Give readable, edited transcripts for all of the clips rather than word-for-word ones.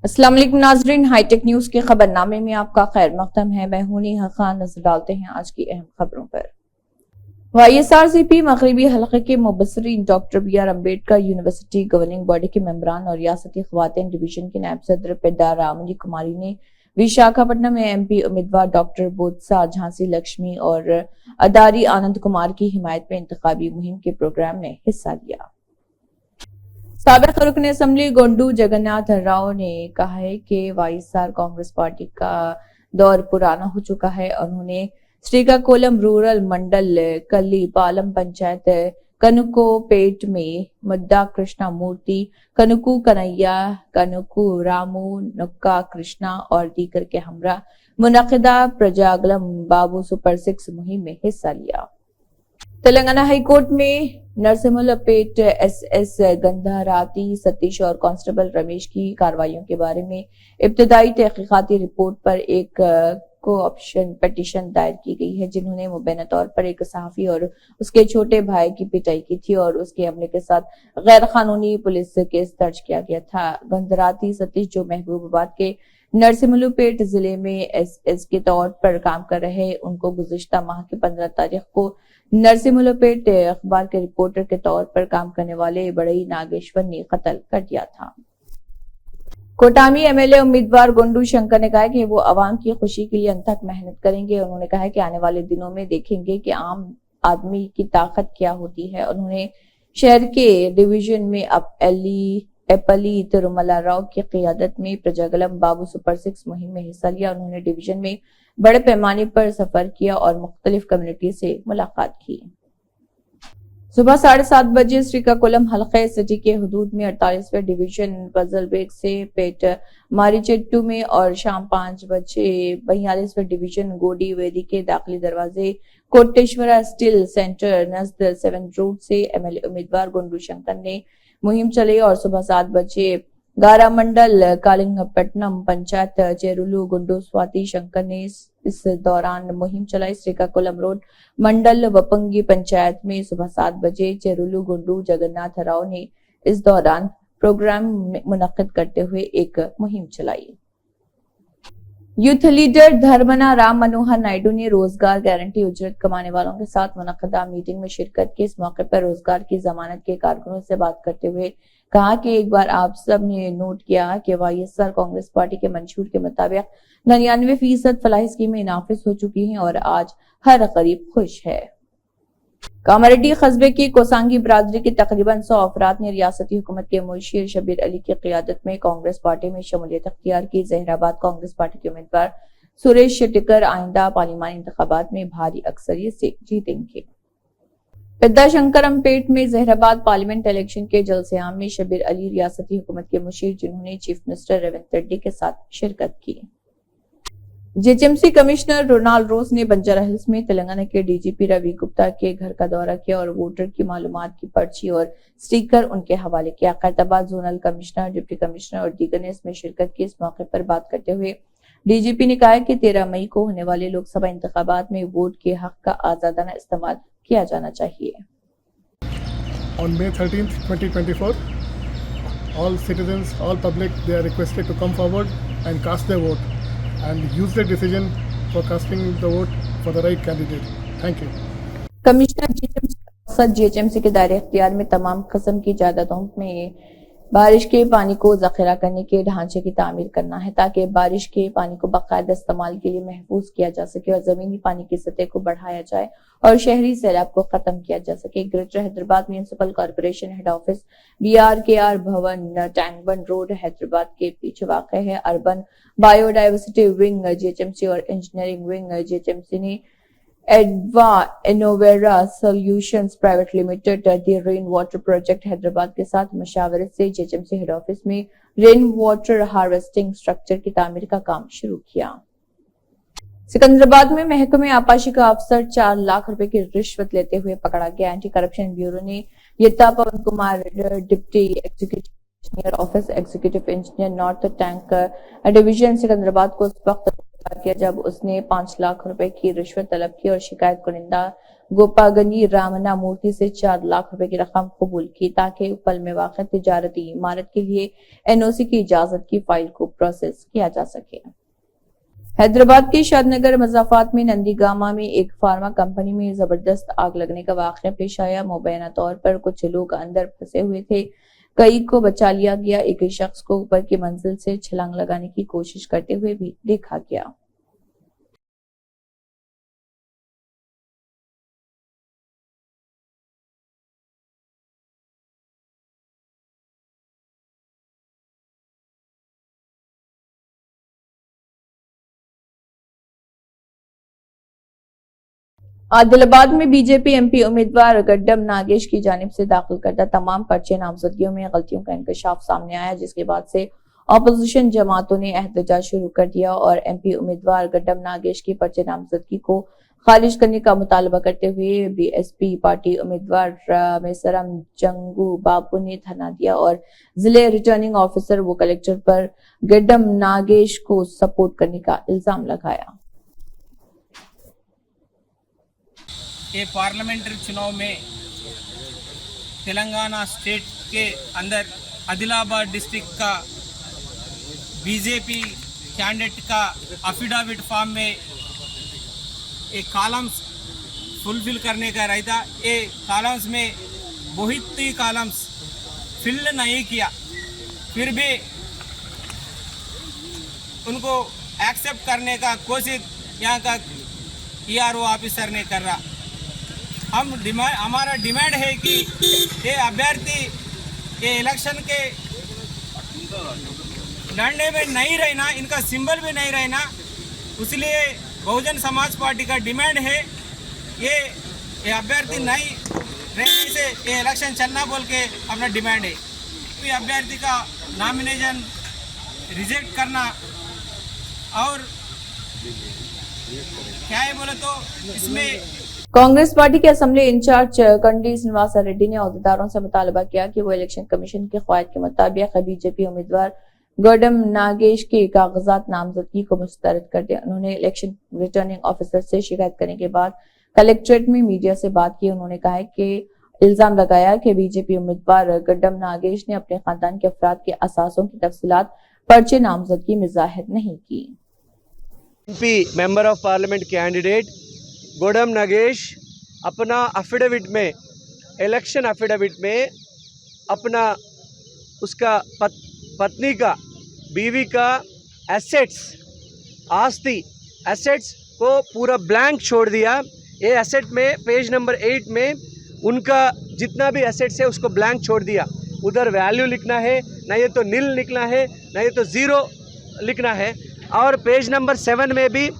अस्सलाम वालेकुम नाजरीन, हाईटेक न्यूज के खबरनामे में आपका खैर मकदम है। मैं हूं नेहा खान। नजर डालते हैं आज की अहम खबरों पर। YSRCP मगरबी हलके के मुबस्सरीन doctor BR Ambedkar university governing body के मेंबरान और रियासती ख्वातीन डिवीजन के नायब सदर पेड्डार रामनी कुमारी ने विशाखापट्टनम में MP उम्मीदवार डॉक्टर बोत्सा झांसी लक्ष्मी और अदारी आनंद कुमार की हिमायत में इंतखाबी मुहिम के प्रोग्राम में हिस्सा लिया। साबिक रुकन असम्बली गोंडू जगन्नाथ राव ने कहा है कि YSR कांग्रेस पार्टी का दौर पुराना हो चुका है। उन्होंने श्रीकाकुलम रूरल मंडल कल्लीपालम पंचायत कनुकोपेट में मुद्दा कृष्णा मूर्ति, कनुकू कन्हैया, कनुकू रामू, नुक्का कृष्णा और दीगर के हमरा मुनक़िदा प्रजागलम बाबू सुपर 6 मुहिम में हिस्सा लिया। तेलंगाना हाईकोर्ट में नरसिम्हलपेट SS गंधाराती सतीश और कांस्टेबल रमेश की कार्रवाइयों के बारे में इब्तदाई तहकीकाती रिपोर्ट पर एक कोऑप्शन पिटीशन दायर की गई है, जिन्होंने मुबैना तौर पर एक सहाफी और उसके छोटे भाई की पिटाई की थी और उसके हमले के साथ गैर कानूनी पुलिस केस दर्ज किया गया था। गंधाराती सतीश जो महबूबाबाद के नरसिम्हलपेट जिले में SS के तौर पर काम कर रहे, उनको गुज़िश्ता माह की 15 तारीख को नरसिम्हलपेट अखबार के रिपोर्टर के तौर पर काम करने वाले बड़ई नागेश्वर ने कत्ल कर दिया था। कोटामी MLA उम्मीदवार गोंडू शंकर ने कहा कि वो आवाम की खुशी के लिए अंत तक मेहनत करेंगे। उन्होंने कहा कि आने वाले दिनों में देखेंगे कि आम आदमी की ताकत क्या होती है। उन्होंने शहर के डिवीजन में एपली तिरुमला राव की क़ियादत में प्रजागलम बाबू सुपर 6 मुहिम में हिस्सा लिया। उन्होंने डिवीजन में बड़े पैमाने पर सफर किया और मुख्तलिफ कम्युनिटी से मुलाकात की। सुबह 7:30 बजे श्रीकाकुलम हल्के सिटी के हदूद में 48वें डिवीजन बजलबेग से पेट मारीचेट्टू में और शाम 5 बजे 42वें डिवीजन गोडी वेदी के दाखिली दरवाजे Koteshwara steel centre Najd 7 road से MLA उम्मीदवार गोंडू शंकर ने मुहिम चलाई और सुबह 7 बजे गारा मंडल कालिंगपट्टनम पंचायत चेरुलू गुंडू स्वाति शंकर ने इस दौरान मुहिम चलाई। श्रीकाकुलम रोड मंडल वपंगी पंचायत में सुबह 7 बजे चेरुलू गुंडू जगन्नाथ राव ने इस दौरान प्रोग्राम मुनक्किद करते हुए एक मुहिम चलाई। यूथ लीडर धर्मना राम मनोहर नायडू ने रोजगार गारंटी उजरत कमाने वालों के साथ मुनक्किदा मीटिंग में शिरकत की। इस मौके पर रोजगार की जमानत के कारकुनों से बात करते हुए कहा कि एक बार आप सब ने नोट किया कि YSR कांग्रेस पार्टी के मंशूर के मुताबिक 99% फलाही स्कीमें नाफिज हो चुकी हैं और आज हर गरीब खुश है। कामारेड्डी कस्बे की कोसांगी बरादरी के तकरीबन 100 अफराद ने रियासती हुकूमत के मुशीर शबीर अली की क़ियादत में कांग्रेस पार्टी में शमूलियत अख्तियार की। जहराबाद कांग्रेस पार्टी के उम्मीदवार सुरेश शेट्टिकर आइंदा पार्लिमानी इंतखाबात में भारी अक्सरियत से जीतेंगे। पेड्डाशंकरमपेट में जहराबाद पार्लियामेंट इलेक्शन के जलसेआम में शबीर अली रियासती हुकूमत के मुशीर, जिन्होंने चीफ मिनिस्टर रेवंत रेड्डी के साथ शिरकत की। JHMC कमिश्नर रोनाल्ड रोज ने बंजारा हिल्स में तेलंगाना के DGP रवि गुप्ता के घर का दौरा किया और वोटर की मालूमात की पर्ची और स्टिकर उनके हवाले किया। Khairatabad zonal commissioner, deputy commissioner और दीगर ने इसमें शिरकत की। इस मौके पर बात करते हुए DGP ने कहा कि 13 मई को होने वाले लोकसभा इंतखाबात में वोट के हक का आजादाना इस्तेमाल किया जाना चाहिए। On May 13th, 2024, all citizens, all public, they are requested to come forward and cast their vote and use their decision for casting the vote for the right candidate. Thank you. Commissioner JHMC के दायरे इख्तियार में तमाम किस्म की जायदादों में बारिश के पानी को जखीरा करने के ढांचे की तामीर करना है, ताकि बारिश के पानी को बाकायदा इस्तेमाल के लिए महफूज किया जा सके और जमीनी पानी की सतह को बढ़ाया जाए और शहरी सैलाब को खत्म किया जा सके। Greater Hyderabad municipal corporation head office BRKR Bhavan Tankbund road Hyderabad के पीछे वाक़ है। अर्बन बायोडाइवर्सिटी विंग JHMC और इंजीनियरिंग विंग JHMC ने एडवा इनोवेरा solutions private limited the rain water project Hyderabad के साथ मशावरत से JHMC हेड ऑफिस में रेन वाटर हार्वेस्टिंग स्ट्रक्चर की तामीर का काम शुरू किया। सिकंदराबाद में महकमे आपाशी का अफसर 4 लाख रुपए की रिश्वत लेते हुए पकड़ा गया। एंटी करप्शन ब्यूरो ने Yatta Pavan Kumar deputy executive engineer office executive engineer north tank division Secunderabad को उस वक्त किया जब उसने 5 लाख रुपए की रिश्वत तलब की और शिकायत कुनिंदा गोपागनी रामना मूर्ति से 4 लाख रुपए की रकम कबूल की ताकि उपल में वाक़ तिजारती इमारत के लिए एनओसी की इजाजत की फाइल को प्रोसेस किया जा सके। हैदराबाद के शादनगर मज़ाफात में नंदीगामा में एक फार्मा कंपनी में जबरदस्त आग लगने का वाक़या पेश आया। मुबैना तौर पर कुछ लोग अंदर फंसे हुए थे, कई को बचा लिया गया। एक शख्स को ऊपर की मंजिल से छलांग लगाने की कोशिश करते हुए भी देखा गया। आदिलाबाद में बीजेपी एमपी उम्मीदवार गड्डम नागेश की जानिब से दाखिल करदा तमाम पर्चे नामजदगियों में गलतियों का इंकशाफ सामने आया, जिसके बाद से अपोजिशन जमातों ने एहतजाज शुरू कर दिया और एमपी उम्मीदवार गड्डम नागेश की पर्चे नामजदगी को खारिज करने का मुतालबा करते हुए बीएसपी पार्टी उम्मीदवार मेसरम जंगू बाबू ने धरना दिया और जिले रिटर्निंग ऑफिसर व कलेक्टर पर गड्डम नागेश को सपोर्ट करने का इल्जाम लगाया। ये पार्लियामेंट्री चुनाव में तेलंगाना स्टेट के अंदर आदिलाबाद डिस्ट्रिक्ट का बीजेपी कैंडिडेट का अफिडाविट फॉर्म में एक कॉलम्स फुलफिल करने का रहता। ये कॉलम्स में बहुत ही कॉलम्स फिल नहीं किया, फिर भी उनको एक्सेप्ट करने का कोशिश यहाँ का ERO ऑफिसर ने कर रहा। हमारा डिमांड है कि ये अभ्यर्थी ये इलेक्शन के लड़ने में नहीं रहना, इनका सिंबल भी नहीं रहना, इसलिए बहुजन समाज पार्टी का डिमांड है ये अभ्यर्थी नहीं रहने से ये इलेक्शन चलना बोल के अपना डिमांड है। तो ये अभ्यर्थी का नॉमिनेशन रिजेक्ट करना और क्या है बोले तो इसमें कांग्रेस पार्टी के असेंबली इंचार्ज कंडी श्रीनिवास रेड्डी ने अहदेदारों से मुतालबा किया कि वो इलेक्शन कमीशन के ख्वाहिश के मुताबिक बीजेपी उम्मीदवार गड्डम नागेश के कागजात नामजदगी को मुस्तरद कर दिया। उन्होंने इलेक्शन रिटर्निंग ऑफिसर से शिकायत करने के बाद कलेक्ट्रेट में मीडिया से बात की। उन्होंने कहा कि इल्जाम लगाया कि बीजेपी उम्मीदवार गड्डम नागेश ने अपने खानदान के अफराद के असासों की तफसीलात पर्चे नामजदगी में जाहिर नहीं की। MP member of parliament candidate Gaddam Nagesh अपना अफिडेविट में इलेक्शन अफिडेविट में अपना उसका पत्नी का बीवी का आस्ती एसेट्स को पूरा ब्लैंक छोड़ दिया। ये एसेट में पेज नंबर 8 में उनका जितना भी एसेट्स है उसको ब्लैंक छोड़ दिया। उधर वैल्यू लिखना है, ना ये तो नील लिखना है, ना ये तो ज़ीरो लिखना है। और पेज नंबर 7 में भी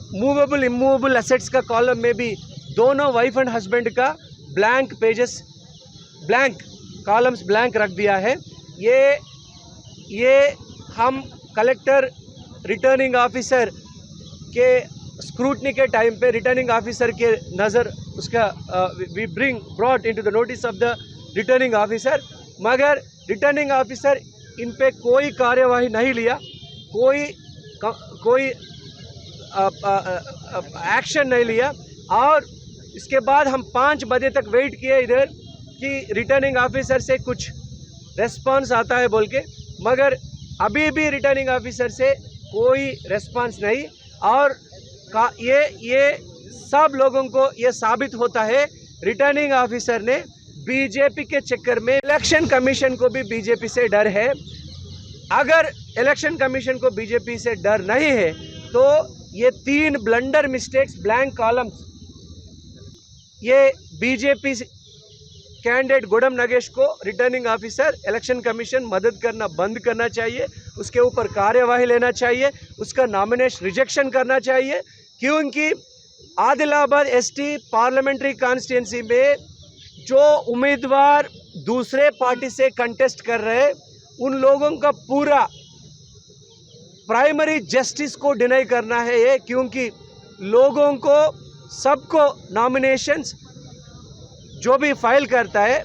मूवेबल इमूवेबल एसेट्स का कॉलम में भी दोनों वाइफ एंड हस्बैंड का blank pages blank columns blank रख दिया है। ये हम कलेक्टर रिटर्निंग ऑफिसर के स्क्रूटनी के टाइम पे रिटर्निंग ऑफिसर के नज़र उसका we brought into the notice of the returning officer, मगर रिटर्निंग ऑफिसर इन पे कोई कार्यवाही नहीं लिया, कोई एक्शन नहीं लिया। और इसके बाद हम 5 बजे तक वेट किए इधर कि रिटर्निंग ऑफिसर से कुछ रेस्पॉन्स आता है बोल के, मगर अभी भी रिटर्निंग ऑफिसर से कोई रेस्पॉन्स नहीं। और ये सब लोगों को ये साबित होता है रिटर्निंग ऑफिसर ने बीजेपी के चक्कर में इलेक्शन कमीशन को भी बीजेपी से डर है। अगर इलेक्शन कमीशन को बीजेपी से डर नहीं है तो ये 3 ब्लंडर मिस्टेक्स ब्लैंक कॉलम्स ये बीजेपी कैंडिडेट गड्डम नागेश को रिटर्निंग ऑफिसर इलेक्शन कमीशन मदद करना बंद करना चाहिए, उसके ऊपर कार्यवाही लेना चाहिए, उसका नॉमिनेशन रिजेक्शन करना चाहिए। क्योंकि आदिलाबाद एसटी पार्लियामेंट्री कॉन्स्टिट्यूंसी में जो उम्मीदवार दूसरे पार्टी से कंटेस्ट कर रहे उन लोगों का पूरा प्राइमरी जस्टिस को डिनाई करना है ये, क्योंकि लोगों को सबको नॉमिनेशंस जो भी फाइल करता है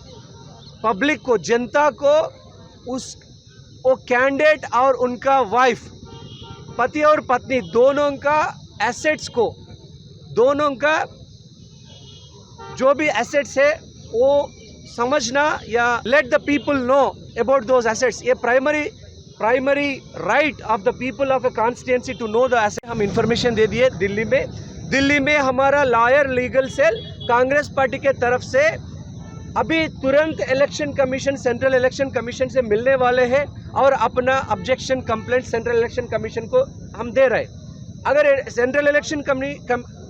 पब्लिक को जनता को वो कैंडिडेट और उनका वाइफ पति और पत्नी दोनों का एसेट्स को दोनों का जो भी assets है वो समझना या let the people know about those assets. ये primary right of the people of a constituency to know the assets. हम information दे दिए दिल्ली में हमारा lawyer legal cell Congress party के तरफ से अभी तुरंत election commission, central election commission से मिलने वाले हैं और अपना objection complaint central election commission को हम दे रहे हैं। अगर सेंट्रल इलेक्शन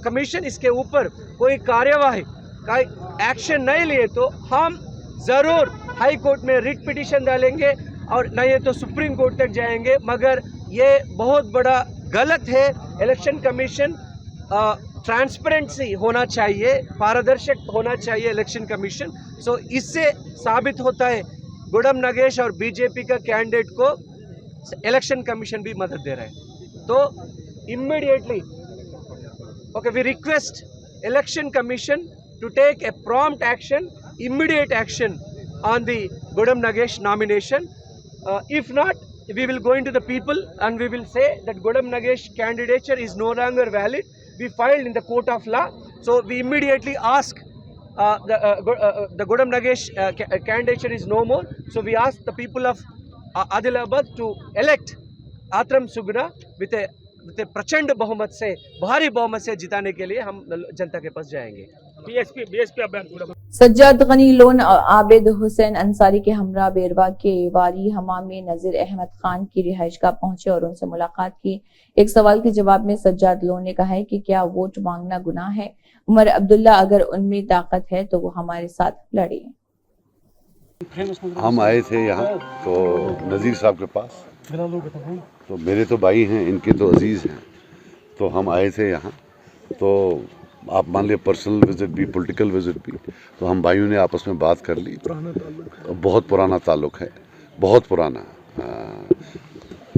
कमीशन इसके ऊपर कोई कार्यवाही का एक्शन नहीं लिए तो हम ज़रूर हाई कोर्ट में रिट पिटीशन डालेंगे और नहीं तो सुप्रीम कोर्ट तक जाएंगे। मगर ये बहुत बड़ा गलत है। इलेक्शन कमीशन ट्रांसपेरेंसी होना चाहिए, पारदर्शक होना चाहिए इलेक्शन कमीशन। सो इससे साबित होता है गुडम नगेश और बीजेपी का कैंडिडेट को इलेक्शन कमीशन भी मदद दे रहा है। तो immediately we request election commission to take a prompt action, immediate action on the Gudam Nagesh nomination. If not, we will go into the people and we will say that Gudam Nagesh candidature is no longer valid. We filed in the court of law. So we immediately ask the Gudam Nagesh candidature is no more. So we ask the people of Adilabad to elect Atram Sugna with a प्रचंड बहुमत से, भारी बहुमत से जिताने के लिए हम जनता के पास जाएंगे। बीएसपी अभ्यर्थी सज्जाद गनी लोन और आबिद हुसैन अंसारी के हमरा बेरवा के वारी हमाम में नजीर अहमद खान की रिहाइशगाह पहुंचे और उनसे मुलाकात की। एक सवाल के जवाब में सज्जाद लोन ने कहा है कि क्या वोट मांगना गुनाह है। उमर अब्दुल्ला, अगर उनमें ताकत है तो वो हमारे साथ लड़े। हम आए थे यहाँ तो नज़ीर साहब के पास, तो मेरे तो भाई हैं, इनके तो अजीज़ हैं, तो हम आए थे यहाँ। तो आप मान लिया पर्सनल विज़िट भी, पॉलिटिकल विज़िट भी, तो हम भाइयों ने आपस में बात कर ली। बहुत पुराना ताल्लुक़ है, बहुत पुराना,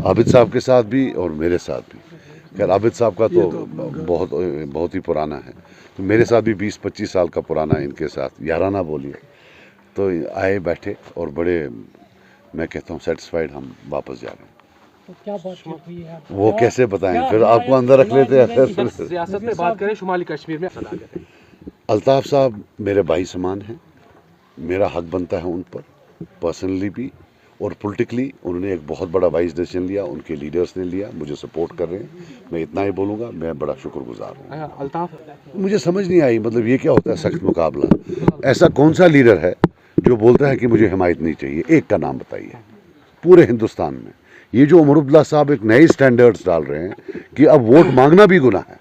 आबिद साहब के साथ भी और मेरे साथ भी। खैर आबिद साहब का तो बहुत ही पुराना है, तो मेरे साथ भी 20-25 साल का पुराना है, इनके साथ याराना बोलिए। तो आए बैठे और बड़े, मैं कहता हूँ सेटिस्फाइड हम वापस जा रहे हैं। तो क्या बातचीत हुई है? वो कैसे बताएं, फिर आपको अंदर रख लेते हैं। सियासत में बात करें, शुमाली कश्मीर में अल्ताफ साहब मेरे भाई समान हैं, मेरा हक बनता है उन पर पर्सनली भी और पॉलिटिकली। उन्होंने एक बहुत बड़ा वाइज डिसीजन लिया, उनके लीडर्स ने लिया, मुझे सपोर्ट कर रहे हैं। मैं इतना ही बोलूँगा, मैं बड़ा शुक्रगुजार हूँ। अल्ताफ, मुझे समझ नहीं आई, मतलब ये क्या होता है सख्त मुकाबला। ऐसा कौन सा लीडर है जो बोलता है कि मुझे हिमायत नहीं चाहिए? एक का नाम बताइए पूरे हिंदुस्तान में। ये जो उमर अब्दुल्ला साहब एक नए स्टैंडर्ड्स डाल रहे हैं कि अब वोट मांगना भी गुनाह है।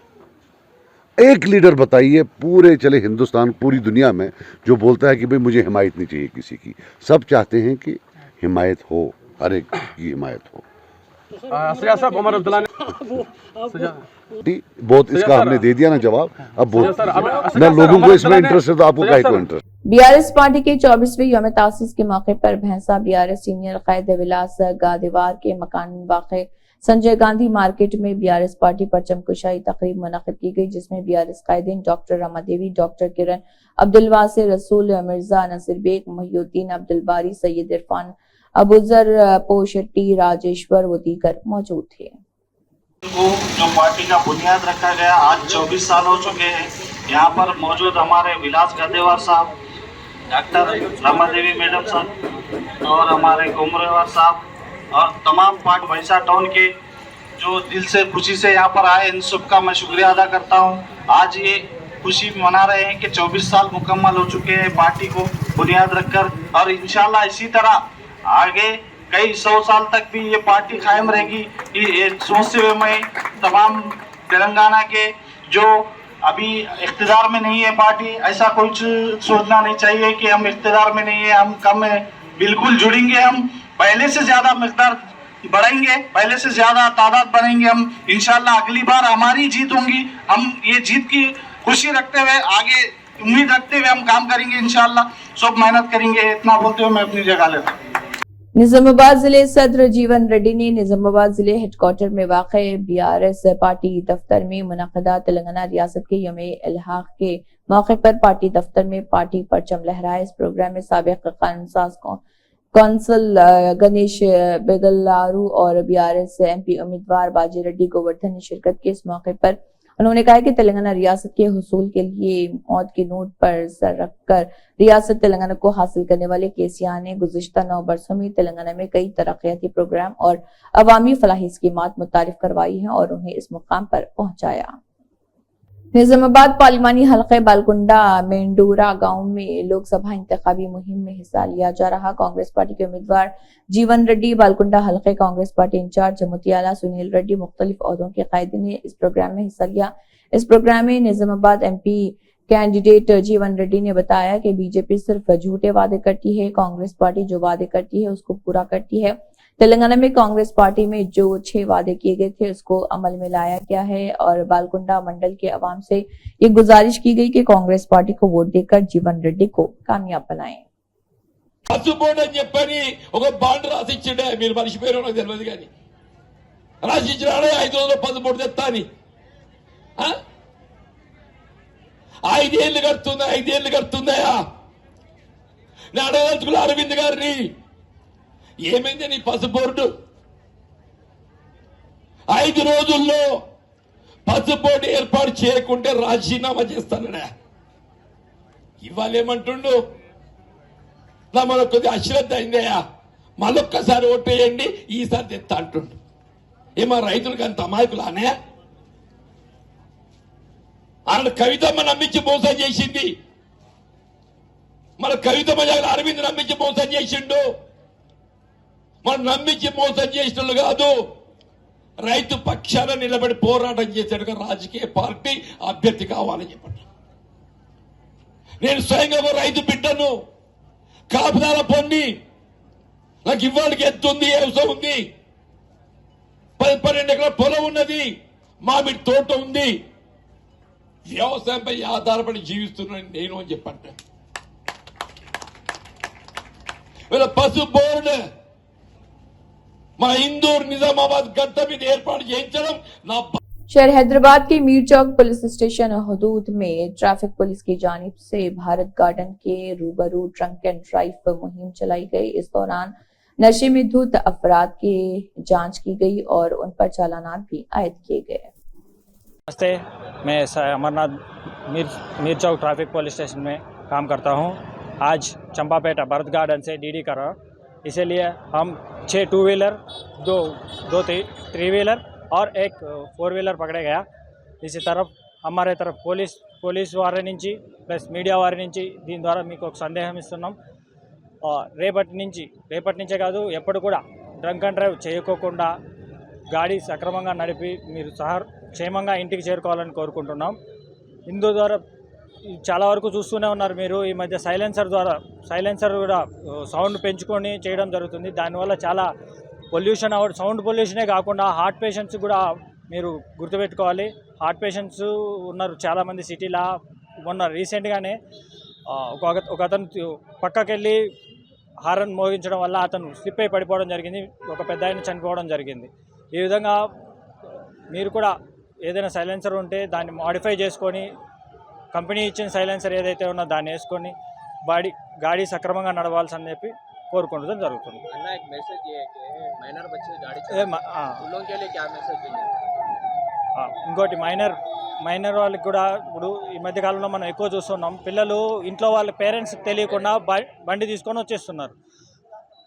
एक लीडर बताइए पूरे चले हिंदुस्तान, पूरी दुनिया में जो बोलता है कि भाई मुझे हिमायत नहीं चाहिए किसी की। सब चाहते हैं कि हिमायत हो, हर एक की हिमायत हो। उमर अब्दुल्ला ने बहुत इसका हमने दे दिया ना जवाब। अब ना लोगों को इसमें इंटरेस्ट है तो आपको क्या को इंटरेस्ट? बीआरएस पार्टी के 24वें यौम तासीस के मौके पर भैंसा बीआरएस सीनियर कायद विलास गादेवार के मकान वाक़े संजय गांधी मार्केट में बीआरएस पार्टी परचम कुशाई तकरीब मुनक़िद की गई, जिसमें BRS कायदीन doctor Rama Devi, doctor किरण, अब्दुल वासिर रसूल, मिर्जा नसीर बेग, मुहिउद्दीन अब्दुल बारी, सैयद इरफान, अबूजर पोशेट्टी, राजेश्वर व दीगर मौजूद थे। जो पार्टी का बुनियाद रखा गया, आज 24 साल हो चुके हैं। यहाँ पर मौजूद हमारे विलास गद्देवार साहब, डॉक्टर रमा देवी मैडम साहब और हमारे गोमरेवार साहब और तमाम पार्टी भैंसा टाउन के जो दिल से खुशी से यहाँ पर आए, इन सबका मैं शुक्रिया अदा करता हूँ। आज ये खुशी मना रहे हैं कि 24 साल मुकम्मल हो चुके हैं पार्टी को बुनियाद रखकर, और इंशाल्लाह इसी तरह आगे कई 100 साल तक भी ये पार्टी कायम रहेगी। ये सोचते हुए मैं तमाम तेलंगाना के जो अभी इख्तिदार में नहीं है पार्टी, ऐसा कुछ सोचना नहीं चाहिए कि हम इख्तिदार में नहीं है, हम कम है। बिल्कुल जुड़ेंगे, हम पहले से ज़्यादा मिक़दार बढ़ाएंगे, पहले से ज़्यादा तादाद बढ़ेंगे हम। इंशाल्लाह अगली बार हमारी जीत होंगी। हम ये जीत की खुशी रखते हुए, आगे उम्मीद रखते हुए हम काम करेंगे इंशाल्लाह, सब मेहनत करेंगे। इतना बोलते हुए मैं अपनी जगह लेता हूँ। निजामाबाद जिले सदर जीवन रेड्डी ने निजामाबाद जिले हेडक्वार्टर में वाक़े बीआरएस पार्टी दफ्तर में मुनक़दा तेलंगाना रियासत के यौम इल्हाक़ के मौके पर पार्टी दफ्तर में पार्टी परचम लहराए। इस प्रोग्राम में साबिक़ कानूनसाज कौंसल गणेश बेदलारू और बीआरएस एमपी उम्मीदवार बाजी रेड्डी गोवर्धन ने शिरकत की। इस मौके पर उन्होंने कहा कि तेलंगाना रियासत के हुसूल के लिए मौत के नोट पर सर रखकर रियासत तेलंगाना को हासिल करने वाले केसीआर ने गुज़िश्ता 9 बरसों में तेलंगाना में कई तरक्याती प्रोग्राम और अवामी फलाही स्कीमात मुतारिफ करवाई हैं और उन्हें इस मुकाम पर पहुंचाया। निजामाबाद पार्लिमानी हलके बालकुंडा मेंडूरा गांव में लोकसभा इंतखाबी मुहिम में हिस्सा लिया जा रहा। कांग्रेस पार्टी के उम्मीदवार जीवन रेड्डी, बालकुंडा हलके कांग्रेस पार्टी इंचार्ज मुतियाला सुनील रेड्डी, मुख्तलिफ ओहदों के कायदीन ने इस प्रोग्राम में हिस्सा लिया। इस प्रोग्राम में निजामाबाद MP कैंडिडेट जीवन रेड्डी ने बताया कि बीजेपी सिर्फ झूठे वादे करती है, कांग्रेस पार्टी जो वादे करती है उसको पूरा करती है। तेलंगाना में कांग्रेस पार्टी में जो 6 वादे किए गए थे उसको अमल में लाया गया है और बालकुंडा मंडल के अवाम से ये गुजारिश की गई कि कांग्रेस पार्टी को वोट देकर जीवन रेड्डी को कामयाब बनाएं। పసుపోడు అని చెప్పని ఒక బాండ్ రాసిచ్చిండే, మీరు మర్చిపోయారో నాకు తెలియదు కానీ రాసిచ్చినాడే 5 రోజులు పసుపోడు తెస్తా అని. 5 ఏళ్ళు కడుతుందయా. నేను అడగదలుచుకున్న అరవింద్ గారిని, ఏమైంది నీ పసుపోర్డు? 5 రోజుల్లో పసుపోర్డు ఏర్పాటు చేయకుంటే రాజీనామా చేస్తానడా. ఇవాళ ఏమంటుండు? నా మనకు కొద్దిగా అశ్రద్ధ అయిందయ్యా, మళ్ళొక్కసారి ఓటేయండి, ఈసారి తెస్తా అంటుండు. ఏమో రైతులకు అంత అమాయకులానే? ఆయన కవితమ్మ నమ్మించి మోసం చేసింది, మన కవితమ్మ దగ్గర అరవింద్ నమ్మించి మోసం చేసిండు. మనం నమ్మించి మోసం చేసినట్లు కాదు, రైతు పక్షాన నిలబడి పోరాటం చేసేట్టుగా రాజకీయ పార్టీ అభ్యర్థి కావాలని చెప్పండి. నేను స్వయంగా ఒక రైతు బిడ్డను, కాపుదాల పొంది నాకు ఇవాళకి ఎత్తుంది, వ్యవసాయం ఉంది, 12 ఎకరాల పొలం ఉన్నది, మామిడి తోట ఉంది, వ్యవసాయంపై ఆధారపడి జీవిస్తున్నాను నేను అని చెప్పండి. వీళ్ళ పసు బోర్డు మా ఇందూర్ నిజామాబాద్ గడ్డ మీద ఏర్పాటు చేయించడం నా शहर हैदराबाद के मीर चौक पुलिस स्टेशन हदूद में ट्रैफिक पुलिस की जानिब से भारत गार्डन के रूबरू ड्रंक एंड ड्राइव मुहिम चलाई गई। इस दौरान नशे में धुत अफराद की जांच की गई और उन पर चालानात भी आयद किए गए। नमस्ते, मैं अमरनाथ मीर चौक ट्रैफिक पुलिस स्टेशन में काम करता हूं। आज चंपापेटा भारत गार्डन से डीडी कर रहा, इसीलिए हम 6 2 व्हीलर, 2 3 व्हीलर और 1 4 व्हीलर पकड़े गया। इसी तरफ हमारे तरफ పోలీస్ వారి నుంచి ప్లస్ మీడియా వారి నుంచి దీని ద్వారా మీకు ఒక సందేహం ఇస్తున్నాం. రేపటి నుంచే కాదు, ఎప్పుడు కూడా డ్రంక్ అండ్ డ్రైవ్ చేయకోకుండా గాడి సక్రమంగా నడిపి మీరు క్షేమంగా ఇంటికి చేరుకోవాలని కోరుకుంటున్నాం. ఇందు ద్వారా చాలా వరకు చూస్తూనే ఉన్నారు మీరు, ఈ మధ్య సైలెన్సర్ కూడా సౌండ్ పెంచుకొని చేయడం జరుగుతుంది. దానివల్ల చాలా పొల్యూషన్ సౌండ్ పొల్యూషనే కాకుండా హార్ట్ పేషెంట్స్ కూడా మీరు గుర్తుపెట్టుకోవాలి. హార్ట్ పేషెంట్స్ ఉన్నారు చాలామంది సిటీలో. మొన్న రీసెంట్గానే ఒక అతను పక్కకెళ్ళి హారన్ మోగించడం వల్ల అతను స్లిప్ అయి పడిపోవడం జరిగింది, ఒక పెద్ద ఆయన చనిపోవడం జరిగింది. ఈ విధంగా మీరు కూడా ఏదైనా సైలెన్సర్ ఉంటే దాన్ని మాడిఫై చేసుకొని, కంపెనీ ఇచ్చిన సైలెన్సర్ ఏదైతే ఉన్నదో దాన్ని వేసుకొని గాడి సక్రమంగా నడవాల్సి చెప్పి కోరుకుంటూ జరుగుతుంది. ఇంకోటి మైనర్ వాళ్ళకి కూడా ఇప్పుడు ఈ మధ్యకాలంలో మనం ఎక్కువ చూస్తున్నాం, పిల్లలు ఇంట్లో వాళ్ళ పేరెంట్స్ తెలియకుండా బండి తీసుకొని వచ్చేస్తున్నారు.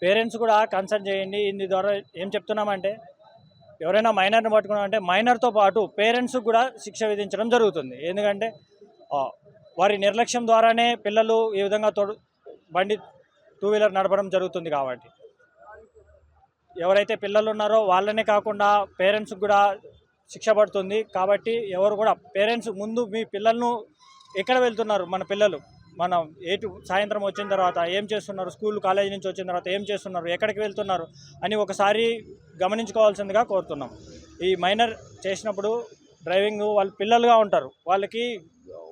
పేరెంట్స్ కూడా కన్సల్ట్ చేయండి. ఇందు ద్వారా ఏం చెప్తున్నామంటే, ఎవరైనా మైనర్ని పట్టుకున్నామంటే మైనర్తో పాటు పేరెంట్స్ కూడా శిక్ష విధించడం జరుగుతుంది. ఎందుకంటే వారి నిర్లక్ష్యం ద్వారానే పిల్లలు ఈ విధంగా బండి 2 వీలర్ నడపడం జరుగుతుంది. కాబట్టి ఎవరైతే పిల్లలు ఉన్నారో వాళ్ళనే కాకుండా పేరెంట్స్కి కూడా శిక్ష పడుతుంది. కాబట్టి ఎవరు కూడా పేరెంట్స్ ముందు మీ పిల్లలను ఎక్కడ వెళ్తున్నారు, మన పిల్లలు మనం సాయంత్రం వచ్చిన తర్వాత ఏం చేస్తున్నారు, స్కూల్ కాలేజీ నుంచి వచ్చిన తర్వాత ఏం చేస్తున్నారు, ఎక్కడికి వెళ్తున్నారు అని ఒకసారి గమనించుకోవాల్సిందిగా కోరుతున్నాం. ఈ మైనర్ చేసినప్పుడు డ్రైవింగ్ వాళ్ళు పిల్లలుగా ఉంటారు, వాళ్ళకి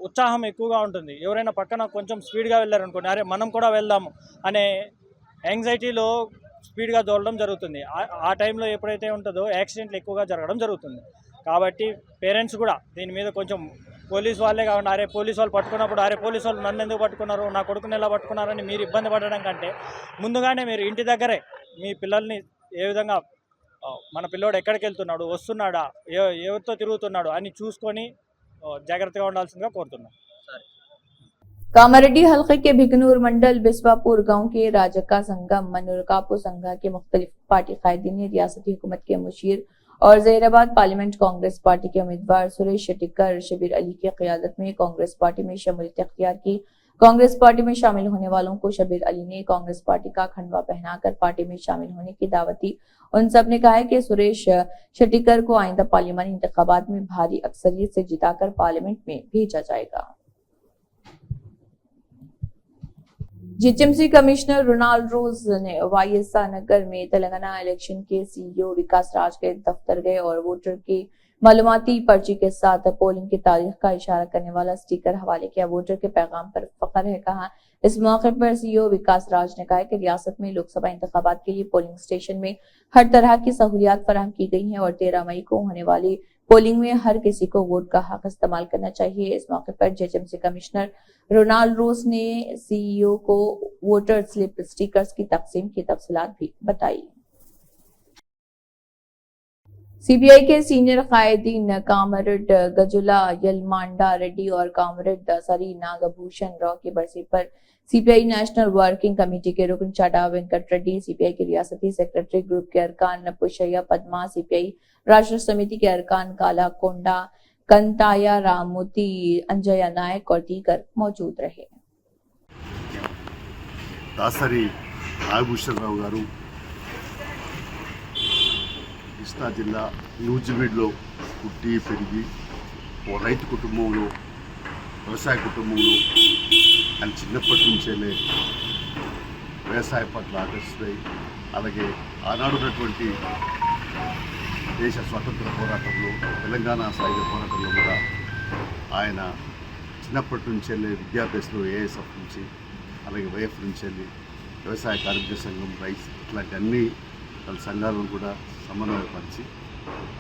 ఉత్సాహం ఎక్కువగా ఉంటుంది. ఎవరైనా పక్కన కొంచెం స్పీడ్గా వెళ్ళారనుకోండి, అరే మనం కూడా వెళ్దాము అనే యాంగ్జైటీలో స్పీడ్గా దోలడం జరుగుతుంది. ఆ టైంలో ఎప్పుడైతే ఉంటుందో యాక్సిడెంట్లు ఎక్కువగా జరగడం జరుగుతుంది. కాబట్టి పేరెంట్స్ కూడా దీని మీద కొంచెం పోలీస్ వాళ్ళే కాకుండా, అరే పోలీసు వాళ్ళు పట్టుకున్నప్పుడు అరే పోలీసు వాళ్ళు నన్ను ఎందుకు పట్టుకున్నారు, నా కొడుకుని ఎలా పట్టుకున్నారని మీరు ఇబ్బంది పడడం కంటే ముందుగానే మీరు ఇంటి దగ్గరే మీ పిల్లల్ని ఏ విధంగా మన పిల్లోడు ఎక్కడికి వెళ్తున్నాడు, వస్తున్నాడా, ఎవరితో తిరుగుతున్నాడు అని చూసుకొని జాగ్రత్తగా ఉండాల్సిందిగా కోరుతున్నాం. कामारेड्डी हलके के भिकनूर मंडल बिस्वापुर गांव के राजका संगम मनोरकापो संघा के मुख्तलिफ पार्टी कायदीन ने रियासती हुकूमत के मुशीर और जहीराबाद पार्लियामेंट कांग्रेस पार्टी के उम्मीदवार सुरेश शेट्टिकर शबीर अली की क़यादत में कांग्रेस पार्टी में शमूलियत इख्तियार की। कांग्रेस पार्टी में शामिल होने वालों को शबीर अली ने कांग्रेस पार्टी का खंडवा पहनाकर पार्टी में शामिल होने की दावत दी। उन सब ने कहा है कि सुरेश शेट्टिकर को आइंदा पार्लियामानी इंतखाबात में भारी अक्सरियत से जिताकर पार्लियामेंट में भेजा जाएगा। जीएचएमसी कमिश्नर रोनाल्ड रोज ने वाईएसआर नगर में तेलंगाना इलेक्शन के सीईओ विकास राज के दफ्तर गए और वोटर की मालूमाती पर्ची के साथ पोलिंग की तारीख का इशारा करने वाला स्टिकर हवाले किया। वोटर के पैगाम पर फख्र है कहा। इस मौके पर सीईओ विकास राज ने कहा कि रियासत में लोकसभा इंतखाबात के लिए पोलिंग स्टेशन में हर तरह की सहूलियात फराहम की गई हैं और 13 मई को होने वाली पोलिंग में हर किसी को वोट का हक इस्तेमाल करना चाहिए। इस मौके पर जेएचएमसी कमिश्नर रोनाल्ड रोज ने सीईओ को वोटर स्लिप स्टिकर्स की तकसीम की तफसीलात भी बताई। सीबीआई के सीनियर कायदीन कामरेड गजुला यलमांडा रेड्डी और कामरेड सरी नागभूषण राव की बरसी पर सीपीआई नेशनल वर्किंग कमेटी के रुकन चाटा वेंकट रेड्डी, सीपीआई के रियासती सेक्रेटरी ग्रुप के अरकान पुशैया पद्मा, सीपीआई राष्ट्र समिति के अरकान काला कोंडा कंताया रामूर्ति, अंजया नायक और दीगर मौजूद रहे। దాసరి నాగభూషణరావు గారు కృష్ణా జిల్లా నూజివీడ్లో పుట్టి పెరిగి ఓ రైతు కుటుంబంలో వ్యవసాయ కుటుంబంలో ఆయన చిన్నప్పటి నుంచే వ్యవసాయ పట్ల ఆకర్షితులై అలాగే ఆనాడు ఉన్నటువంటి దేశ స్వాతంత్ర పోరాటంలో తెలంగాణ సాయుధ పోరాటంలో కూడా ఆయన చిన్నప్పటి నుంచే విద్యాభ్యాసంలో ఏఎస్ఎఫ్ నుంచి అలాగే వైఎఫ్ నుంచి వెళ్ళి వ్యవసాయ కార్మిక సంఘం రైస్ ఇట్లాంటి అన్ని వాళ్ళ సంఘాలను కూడా సమన్వయపరిచి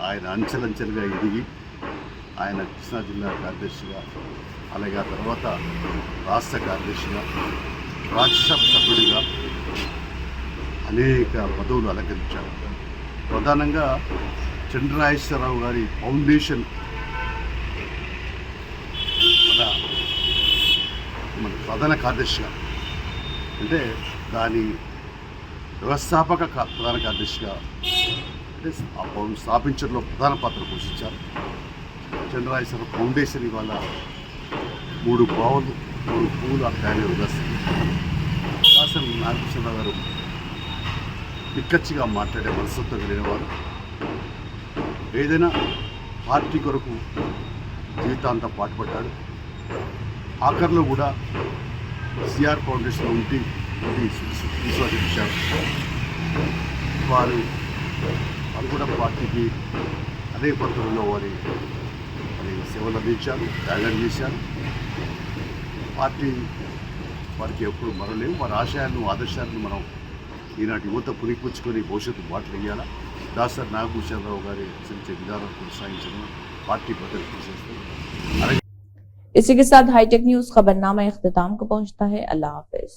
ఆయన అంచెలంచెలుగా ఎదిగి ఆయన కృష్ణా జిల్లా కార్యదర్శిగా అలాగే ఆ తర్వాత రాష్ట్ర కార్యదర్శిగా రాజ్యసభ సభ్యుడిగా అనేక పదవులు అలంకరించారు. ప్రధానంగా చంద్రరాజేశ్వరరావు గారి ఫౌండేషన్ మన ప్రధాన కార్యదర్శిగా అంటే దాని వ్యవస్థాపక ప్రధాన కార్యదర్శిగా అంటే ఆ స్థాపించడంలో ప్రధాన పాత్ర పోషించారు. చంద్రరాజేశ్వర ఫౌండేషన్ ఇవాళ 3 బావులు 3 పూలు అక్కడ ఉదస్తుంది. శాసన నాగభూషణరావు గారు నిక్కచ్చిగా మాట్లాడే మనస్తత్వం కలిగిన వారు. ఏదైనా పార్టీ కొరకు జీవితాంతం పాటుపడ్డాడు. ఆఖరిలో కూడా సిఆర్ ఫౌండేషన్ ఉండి విశ్వసించారు. వారు కూడా పార్టీకి అనేక పద్ధతుల్లో వారి సేవలు అందించారు, త్యాగం చేశారు. పార్టీ వారికి ఎప్పుడు మరలేవు. వారి ఆశయాలను ఆదర్శాలను మనం ఈనాటి యువత పురిపుచ్చుకొని భవిష్యత్తు బాటలు వేయాలా. దాసరి నాగభూషణరావు గారి ఆచరించే విధానాలు కొనసాగించడం పార్టీ భద్రత చేస్తారు. इसी के साथ हाईटेक न्यूज खबरनामा इख्तिताम को पहुंचता है। अल्लाह हाफिज।